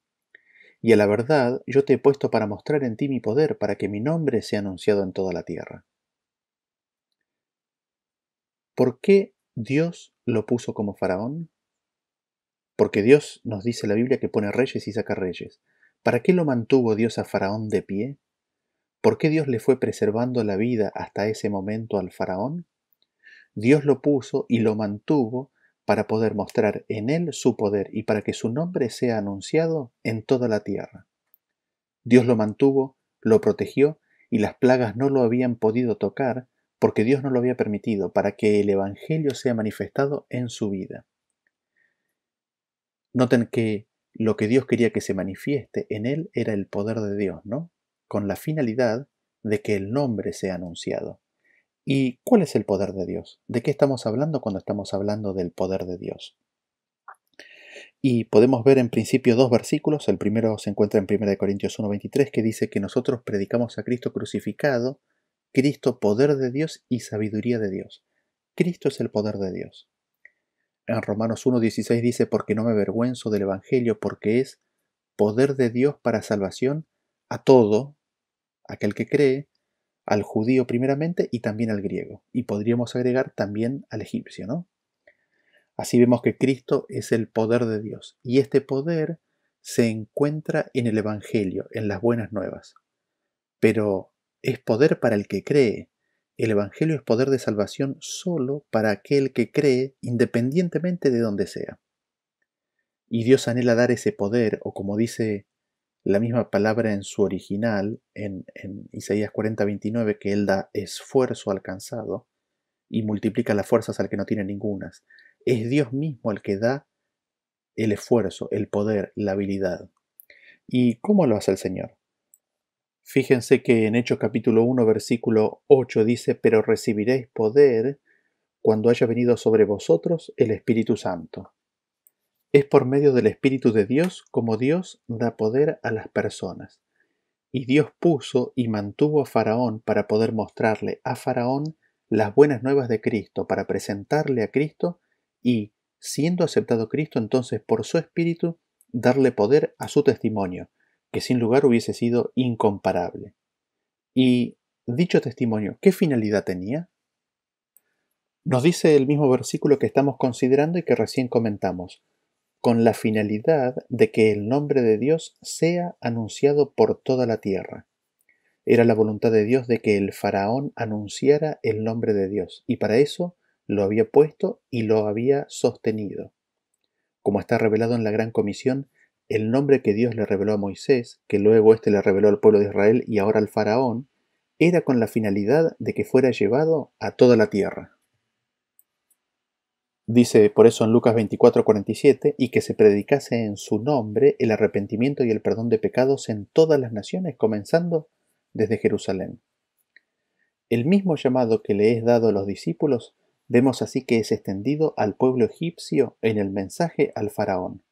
Y a la verdad yo te he puesto para mostrar en ti mi poder, para que mi nombre sea anunciado en toda la tierra. ¿Por qué Dios lo puso como faraón? Porque Dios nos dice la Biblia que pone reyes y saca reyes. ¿Para qué lo mantuvo Dios a Faraón de pie? ¿Por qué Dios le fue preservando la vida hasta ese momento al Faraón? Dios lo puso y lo mantuvo para poder mostrar en él su poder y para que su nombre sea anunciado en toda la tierra. Dios lo mantuvo, lo protegió y las plagas no lo habían podido tocar porque Dios no lo había permitido, para que el Evangelio sea manifestado en su vida. Noten que lo que Dios quería que se manifieste en él era el poder de Dios, ¿no? Con la finalidad de que el nombre sea anunciado. ¿Y cuál es el poder de Dios? ¿De qué estamos hablando cuando estamos hablando del poder de Dios? Y podemos ver en principio dos versículos. El primero se encuentra en 1 Corintios 1:23, que dice que nosotros predicamos a Cristo crucificado, Cristo poder de Dios y sabiduría de Dios. Cristo es el poder de Dios. En Romanos 1:16 dice, porque no me avergüenzo del Evangelio, porque es poder de Dios para salvación a todo aquel que cree, al judío primeramente y también al griego. Y podríamos agregar también al egipcio, ¿no? Así vemos que Cristo es el poder de Dios. Y este poder se encuentra en el Evangelio, en las buenas nuevas. Pero es poder para el que cree. El Evangelio es poder de salvación solo para aquel que cree, independientemente de donde sea. Y Dios anhela dar ese poder, o como dice la misma palabra en su original, en Isaías 40:29, que Él da esfuerzo al cansado y multiplica las fuerzas al que no tiene ningunas. Es Dios mismo el que da el esfuerzo, el poder, la habilidad. ¿Y cómo lo hace el Señor? Fíjense que en Hechos capítulo 1, versículo 8 dice, pero recibiréis poder cuando haya venido sobre vosotros el Espíritu Santo. Es por medio del Espíritu de Dios como Dios da poder a las personas. Y Dios puso y mantuvo a Faraón para poder mostrarle a Faraón las buenas nuevas de Cristo, para presentarle a Cristo y, siendo aceptado Cristo, entonces por su Espíritu, darle poder a su testimonio, que sin lugar hubiese sido incomparable. Y dicho testimonio, ¿qué finalidad tenía? Nos dice el mismo versículo que estamos considerando y que recién comentamos, con la finalidad de que el nombre de Dios sea anunciado por toda la tierra. Era la voluntad de Dios de que el faraón anunciara el nombre de Dios, y para eso lo había puesto y lo había sostenido. Como está revelado en la Gran Comisión, el nombre que Dios le reveló a Moisés, que luego éste le reveló al pueblo de Israel y ahora al faraón, era con la finalidad de que fuera llevado a toda la tierra. Dice por eso en Lucas 24:47, y que se predicase en su nombre el arrepentimiento y el perdón de pecados en todas las naciones, comenzando desde Jerusalén. El mismo llamado que le es dado a los discípulos, vemos así que es extendido al pueblo egipcio en el mensaje al faraón.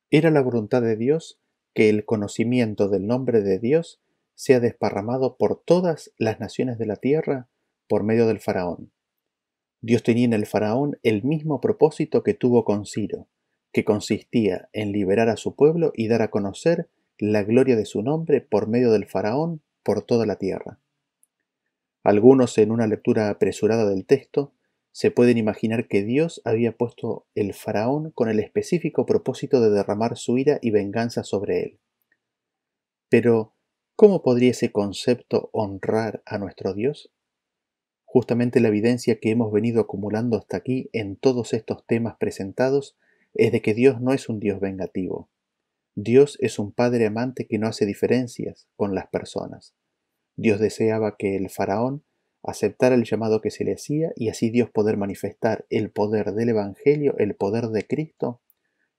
Era la voluntad de Dios que el conocimiento del nombre de Dios sea desparramado por todas las naciones de la tierra por medio del faraón. Dios tenía en el faraón el mismo propósito que tuvo con Ciro, que consistía en liberar a su pueblo y dar a conocer la gloria de su nombre por medio del faraón por toda la tierra. Algunos, en una lectura apresurada del texto, se pueden imaginar que Dios había puesto el faraón con el específico propósito de derramar su ira y venganza sobre él. Pero, ¿cómo podría ese concepto honrar a nuestro Dios? Justamente la evidencia que hemos venido acumulando hasta aquí en todos estos temas presentados es de que Dios no es un Dios vengativo. Dios es un Padre amante que no hace diferencias con las personas. Dios deseaba que el faraón aceptara el llamado que se le hacía y así Dios poder manifestar el poder del Evangelio, el poder de Cristo,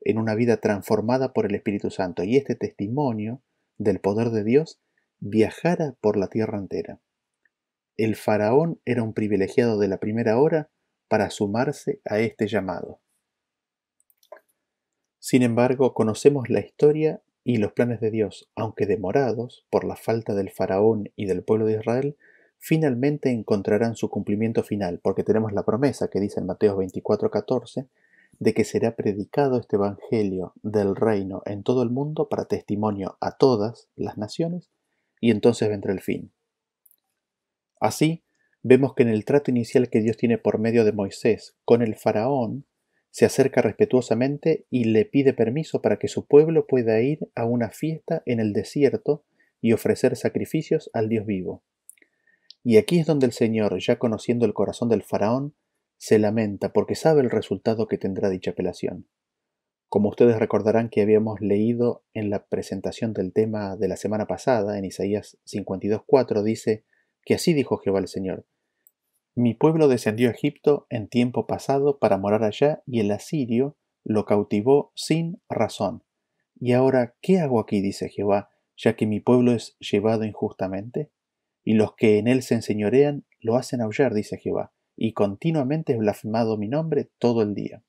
en una vida transformada por el Espíritu Santo. Y este testimonio del poder de Dios viajara por la tierra entera. El faraón era un privilegiado de la primera hora para sumarse a este llamado. Sin embargo, conocemos la historia y los planes de Dios, aunque demorados por la falta del faraón y del pueblo de Israel, finalmente encontrarán su cumplimiento final, porque tenemos la promesa que dice en Mateo 24:14, de que será predicado este evangelio del reino en todo el mundo para testimonio a todas las naciones, y entonces vendrá el fin. Así, vemos que en el trato inicial que Dios tiene por medio de Moisés con el faraón, se acerca respetuosamente y le pide permiso para que su pueblo pueda ir a una fiesta en el desierto y ofrecer sacrificios al Dios vivo. Y aquí es donde el Señor, ya conociendo el corazón del faraón, se lamenta porque sabe el resultado que tendrá dicha apelación. Como ustedes recordarán que habíamos leído en la presentación del tema de la semana pasada, en Isaías 52:4, dice que así dijo Jehová el Señor: mi pueblo descendió a Egipto en tiempo pasado para morar allá, y el asirio lo cautivó sin razón. Y ahora, ¿qué hago aquí? Dice Jehová, ya que mi pueblo es llevado injustamente. Y los que en él se enseñorean lo hacen aullar, dice Jehová, y continuamente es blasfemado mi nombre todo el día.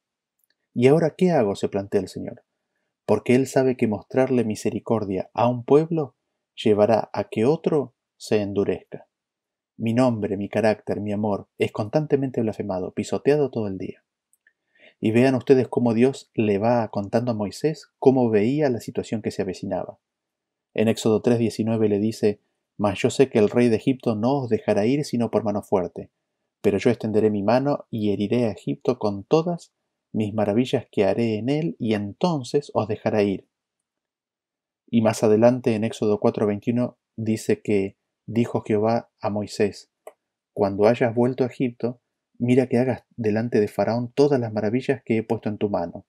¿Y ahora qué hago? Se plantea el Señor. Porque él sabe que mostrarle misericordia a un pueblo llevará a que otro se endurezca. Mi nombre, mi carácter, mi amor es constantemente blasfemado, pisoteado todo el día. Y vean ustedes cómo Dios le va contando a Moisés cómo veía la situación que se avecinaba. En Éxodo 3:19 le dice: Mas yo sé que el rey de Egipto no os dejará ir sino por mano fuerte, pero yo extenderé mi mano y heriré a Egipto con todas mis maravillas que haré en él, y entonces os dejará ir. Y más adelante en Éxodo 4:21 dice que dijo Jehová a Moisés: Cuando hayas vuelto a Egipto, mira que hagas delante de Faraón todas las maravillas que he puesto en tu mano,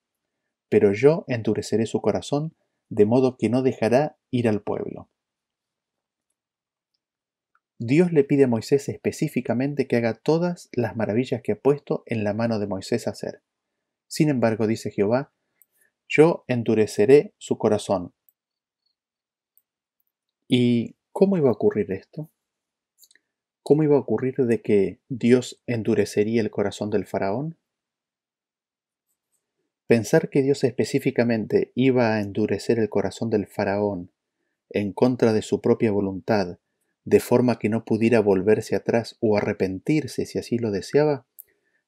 pero yo endureceré su corazón, de modo que no dejará ir al pueblo. Dios le pide a Moisés específicamente que haga todas las maravillas que ha puesto en la mano de Moisés a hacer. Sin embargo, dice Jehová, yo endureceré su corazón. ¿Y cómo iba a ocurrir esto? ¿Cómo iba a ocurrir de que Dios endurecería el corazón del faraón? Pensar que Dios específicamente iba a endurecer el corazón del faraón en contra de su propia voluntad, de forma que no pudiera volverse atrás o arrepentirse si así lo deseaba,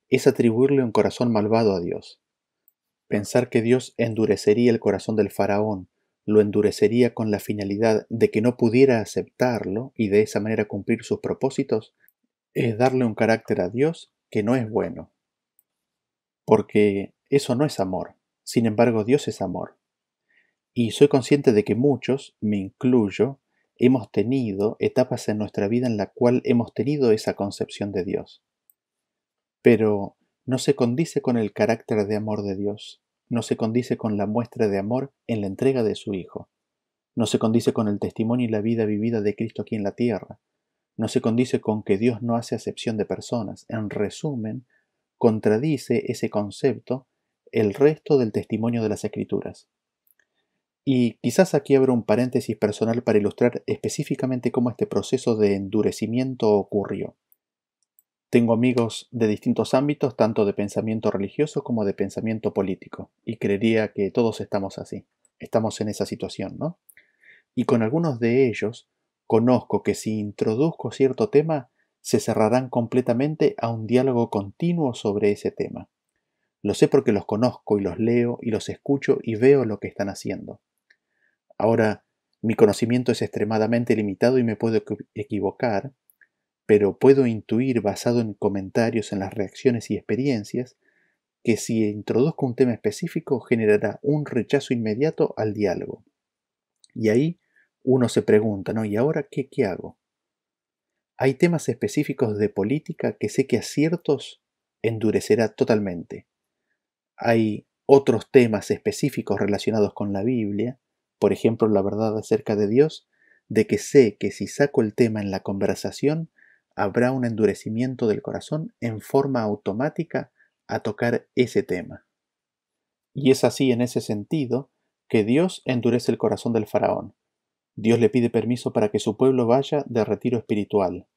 es atribuirle un corazón malvado a Dios. Pensar que Dios endurecería el corazón del faraón, lo endurecería con la finalidad de que no pudiera aceptarlo y de esa manera cumplir sus propósitos, es darle un carácter a Dios que no es bueno, porque eso no es amor. Sin embargo, Dios es amor. Y soy consciente de que muchos, me incluyo, hemos tenido etapas en nuestra vida en la cual hemos tenido esa concepción de Dios. Pero no se condice con el carácter de amor de Dios, no se condice con la muestra de amor en la entrega de su Hijo, no se condice con el testimonio y la vida vivida de Cristo aquí en la tierra, no se condice con que Dios no hace acepción de personas. En resumen, contradice ese concepto el resto del testimonio de las Escrituras. Y quizás aquí abro un paréntesis personal para ilustrar específicamente cómo este proceso de endurecimiento ocurrió. Tengo amigos de distintos ámbitos, tanto de pensamiento religioso como de pensamiento político, y creería que todos estamos así, estamos en esa situación, ¿no? Y con algunos de ellos conozco que si introduzco cierto tema, se cerrarán completamente a un diálogo continuo sobre ese tema. Lo sé porque los conozco y los leo y los escucho y veo lo que están haciendo. Ahora, mi conocimiento es extremadamente limitado y me puedo equivocar, pero puedo intuir, basado en comentarios, en las reacciones y experiencias, que si introduzco un tema específico generará un rechazo inmediato al diálogo. Y ahí uno se pregunta, ¿no? ¿Y ahora qué hago? Hay temas específicos de política que sé que a ciertos endurecerá totalmente. Hay otros temas específicos relacionados con la Biblia, por ejemplo, la verdad acerca de Dios, de que sé que si saco el tema en la conversación, habrá un endurecimiento del corazón en forma automática a tocar ese tema. Y es así en ese sentido que Dios endurece el corazón del faraón. Dios le pide permiso para que su pueblo vaya de retiro espiritual,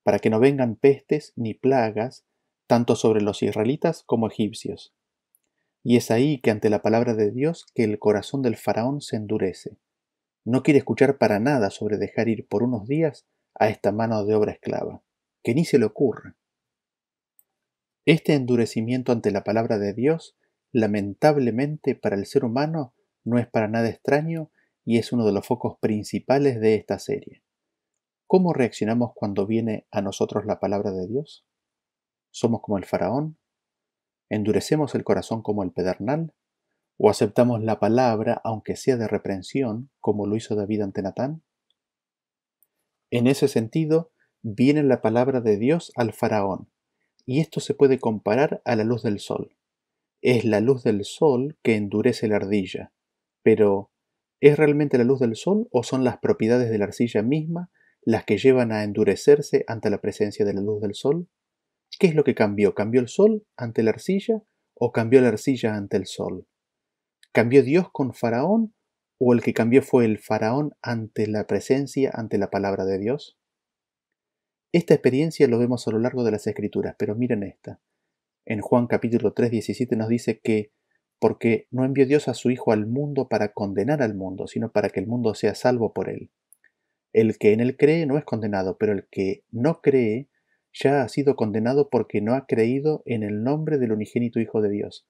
para que no vengan pestes ni plagas, tanto sobre los israelitas como egipcios. Y es ahí que ante la palabra de Dios que el corazón del faraón se endurece. No quiere escuchar para nada sobre dejar ir por unos días a esta mano de obra esclava, que ni se le ocurra. Este endurecimiento ante la palabra de Dios, lamentablemente para el ser humano, no es para nada extraño y es uno de los focos principales de esta serie. ¿Cómo reaccionamos cuando viene a nosotros la palabra de Dios? ¿Somos como el faraón? ¿Endurecemos el corazón como el pedernal? ¿O aceptamos la palabra, aunque sea de reprensión, como lo hizo David ante Natán? En ese sentido, viene la palabra de Dios al faraón, y esto se puede comparar a la luz del sol. Es la luz del sol que endurece la arcilla, pero ¿es realmente la luz del sol o son las propiedades de la arcilla misma las que llevan a endurecerse ante la presencia de la luz del sol? ¿Qué es lo que cambió? ¿Cambió el sol ante la arcilla o cambió la arcilla ante el sol? ¿Cambió Dios con Faraón o el que cambió fue el Faraón ante la presencia, ante la palabra de Dios? Esta experiencia lo vemos a lo largo de las Escrituras, pero miren esta. En Juan capítulo 3:17 nos dice que porque no envió Dios a su Hijo al mundo para condenar al mundo, sino para que el mundo sea salvo por él. El que en él cree no es condenado, pero el que no cree ya ha sido condenado porque no ha creído en el nombre del unigénito Hijo de Dios.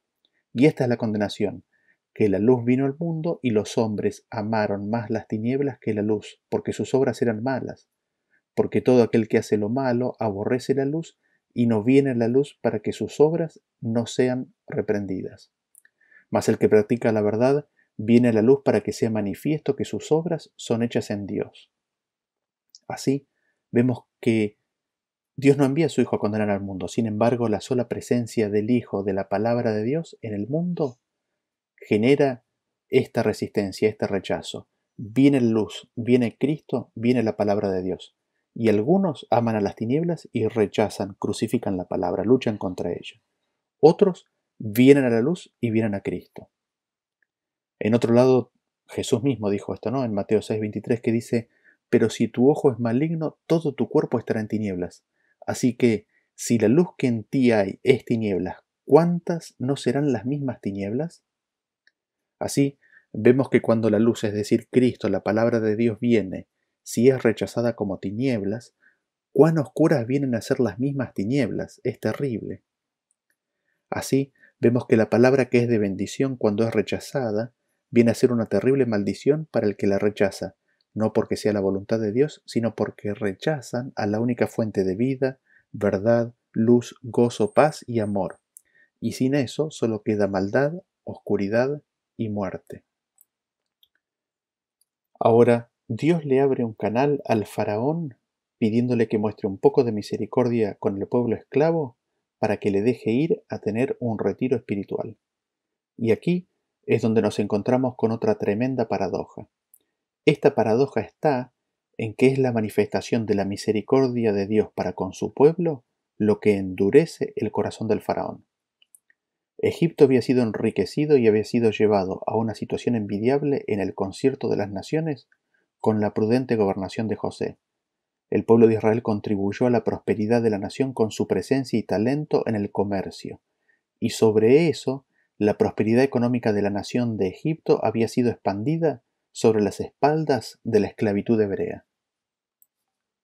Y esta es la condenación, que la luz vino al mundo y los hombres amaron más las tinieblas que la luz, porque sus obras eran malas. Porque todo aquel que hace lo malo aborrece la luz y no viene a la luz para que sus obras no sean reprendidas. Mas el que practica la verdad viene a la luz para que sea manifiesto que sus obras son hechas en Dios. Así, vemos que Dios no envía a su Hijo a condenar al mundo. Sin embargo, la sola presencia del Hijo, de la palabra de Dios en el mundo, genera esta resistencia, este rechazo. Viene la luz, viene Cristo, viene la palabra de Dios. Y algunos aman a las tinieblas y rechazan, crucifican la palabra, luchan contra ella. Otros vienen a la luz y vienen a Cristo. En otro lado, Jesús mismo dijo esto, ¿no? En Mateo 6:23, que dice: pero si tu ojo es maligno, todo tu cuerpo estará en tinieblas. Así que, si la luz que en ti hay es tinieblas, ¿cuántas no serán las mismas tinieblas? Así, vemos que cuando la luz, es decir, Cristo, la palabra de Dios, viene, si es rechazada como tinieblas, cuán oscuras vienen a ser las mismas tinieblas. Es terrible. Así, vemos que la palabra que es de bendición, cuando es rechazada, viene a ser una terrible maldición para el que la rechaza, no porque sea la voluntad de Dios, sino porque rechazan a la única fuente de vida, verdad, luz, gozo, paz y amor. Y sin eso solo queda maldad, oscuridad y muerte. Ahora, Dios le abre un canal al faraón pidiéndole que muestre un poco de misericordia con el pueblo esclavo para que le deje ir a tener un retiro espiritual. Y aquí es donde nos encontramos con otra tremenda paradoja. Esta paradoja está en que es la manifestación de la misericordia de Dios para con su pueblo lo que endurece el corazón del faraón. Egipto había sido enriquecido y había sido llevado a una situación envidiable en el concierto de las naciones con la prudente gobernación de José. El pueblo de Israel contribuyó a la prosperidad de la nación con su presencia y talento en el comercio, y sobre eso, la prosperidad económica de la nación de Egipto había sido expandida sobre las espaldas de la esclavitud hebrea.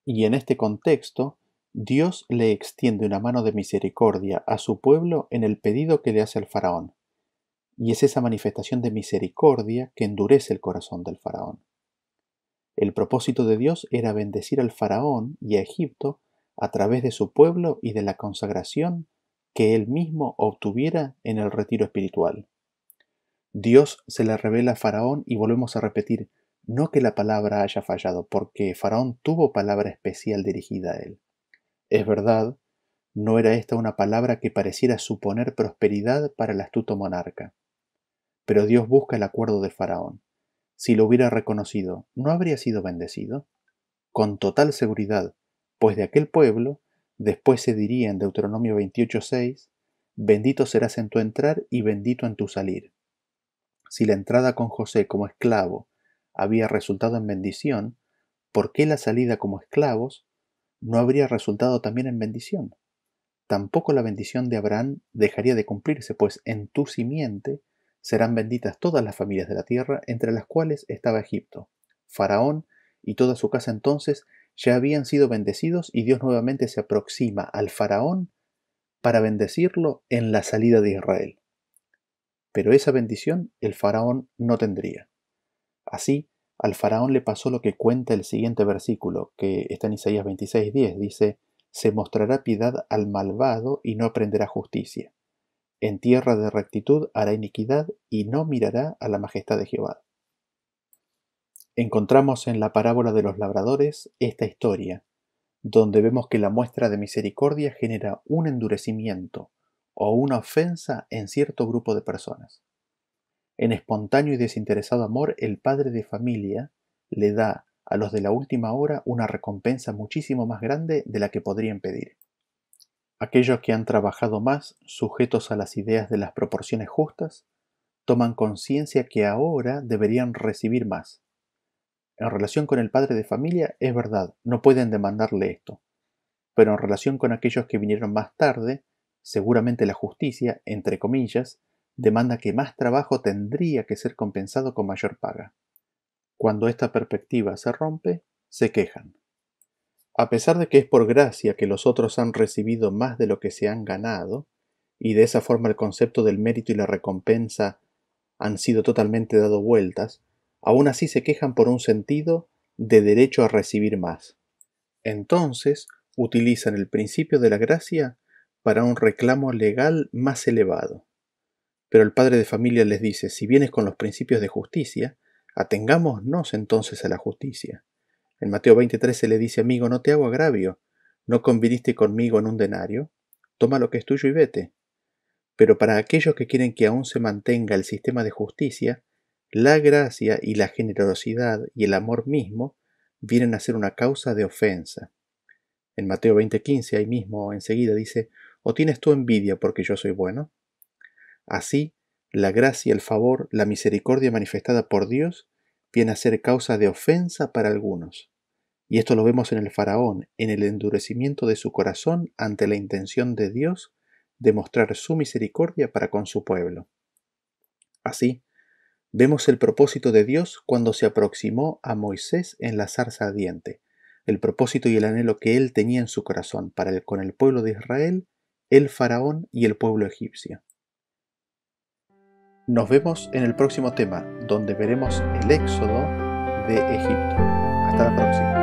Y en este contexto, Dios le extiende una mano de misericordia a su pueblo en el pedido que le hace al faraón. Y es esa manifestación de misericordia que endurece el corazón del faraón. El propósito de Dios era bendecir al faraón y a Egipto a través de su pueblo y de la consagración que él mismo obtuviera en el retiro espiritual. Dios se le revela a Faraón y volvemos a repetir, no que la palabra haya fallado, porque Faraón tuvo palabra especial dirigida a él. Es verdad, no era esta una palabra que pareciera suponer prosperidad para el astuto monarca. Pero Dios busca el acuerdo de Faraón. Si lo hubiera reconocido, ¿no habría sido bendecido? Con total seguridad, pues de aquel pueblo, después se diría en Deuteronomio 28:6, bendito serás en tu entrar y bendito en tu salir. Si la entrada con José como esclavo había resultado en bendición, ¿por qué la salida como esclavos no habría resultado también en bendición? Tampoco la bendición de Abraham dejaría de cumplirse, pues en tu simiente serán benditas todas las familias de la tierra, entre las cuales estaba Egipto. Faraón y toda su casa entonces ya habían sido bendecidos y Dios nuevamente se aproxima al faraón para bendecirlo en la salida de Israel. Pero esa bendición el faraón no tendría. Así, al faraón le pasó lo que cuenta el siguiente versículo, que está en Isaías 26:10, dice: se mostrará piedad al malvado y no aprenderá justicia. En tierra de rectitud hará iniquidad y no mirará a la majestad de Jehová. Encontramos en la parábola de los labradores esta historia, donde vemos que la muestra de misericordia genera un endurecimiento o una ofensa en cierto grupo de personas. En espontáneo y desinteresado amor, el padre de familia le da a los de la última hora una recompensa muchísimo más grande de la que podrían pedir. Aquellos que han trabajado más, sujetos a las ideas de las proporciones justas, toman conciencia que ahora deberían recibir más. En relación con el padre de familia, es verdad, no pueden demandarle esto, pero en relación con aquellos que vinieron más tarde, seguramente la justicia, entre comillas, demanda que más trabajo tendría que ser compensado con mayor paga. Cuando esta perspectiva se rompe, se quejan. A pesar de que es por gracia que los otros han recibido más de lo que se han ganado, y de esa forma el concepto del mérito y la recompensa han sido totalmente dado vueltas, aún así se quejan por un sentido de derecho a recibir más. Entonces, utilizan el principio de la gracia para un reclamo legal más elevado. Pero el padre de familia les dice, si vienes con los principios de justicia, atengámonos entonces a la justicia. En Mateo 20:13 le dice, amigo, no te hago agravio, ¿no conviniste conmigo en un denario? Toma lo que es tuyo y vete. Pero para aquellos que quieren que aún se mantenga el sistema de justicia, la gracia y la generosidad y el amor mismo vienen a ser una causa de ofensa. En Mateo 20:15, ahí mismo enseguida dice, ¿o tienes tú envidia porque yo soy bueno? Así, la gracia, el favor, la misericordia manifestada por Dios viene a ser causa de ofensa para algunos. Y esto lo vemos en el faraón, en el endurecimiento de su corazón ante la intención de Dios de mostrar su misericordia para con su pueblo. Así, vemos el propósito de Dios cuando se aproximó a Moisés en la zarza ardiente, el propósito y el anhelo que él tenía en su corazón con el pueblo de Israel, el faraón y el pueblo egipcio. Nos vemos en el próximo tema, donde veremos el éxodo de Egipto. Hasta la próxima.